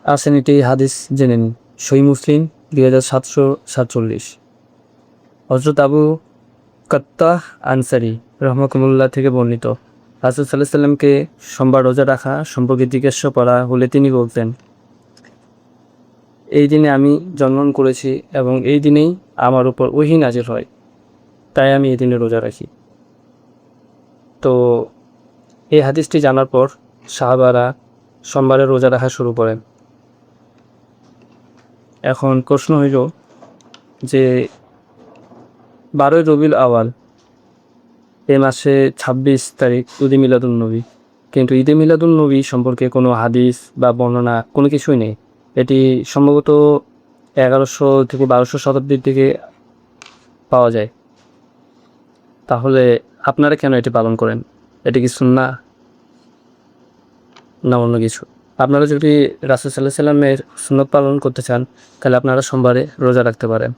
আসেন এটি হাদিস জেনে নিন। সহিহ মুসলিম 2747। হযরত আবু কাত্তাহ আনসারী রাহমাহুল্লাহ থেকে বর্ণিত, রাসূল সাল্লাল্লাহু আলাইহি সাল্লামকে সোমবার রোজা রাখা সম্পর্কে জিজ্ঞাসা করা হলে তিনি বলতেন, এই দিনে আমি জন্মগ্রহণ করেছি এবং এই দিনেই আমার উপর ওহী নাযিল হয়, তাই আমি এই দিনে রোজা রাখি। তো এই হাদিসটি জানার পর সাহাবারা সোমবারে রোজা রাখা শুরু করেন। এখন প্রশ্ন হইল যে 12ই রবিউল আউয়াল এ মাসে 26 তারিখ ঈদে মিলাদুন্নবী, কিন্তু ঈদে মিলাদুন্নবী সম্পর্কে কোনো হাদিস বা বর্ণনা কোনো কিছুই নেই। এটি সম্ভবত 1100 থেকে 1200 শতাব্দীর দিকে পাওয়া যায়। তাহলে আপনারা কেন এটি পালন করেন? এটি কি সুন্নাহ না অন্য কিছু? আপনারা যদি রাসূল সাল্লাল্লাহু আলাইহি সাল্লামের সুন্নাত পালন করতে চান, তাহলে আপনারা সোমবারে রোজা রাখতে পারেন।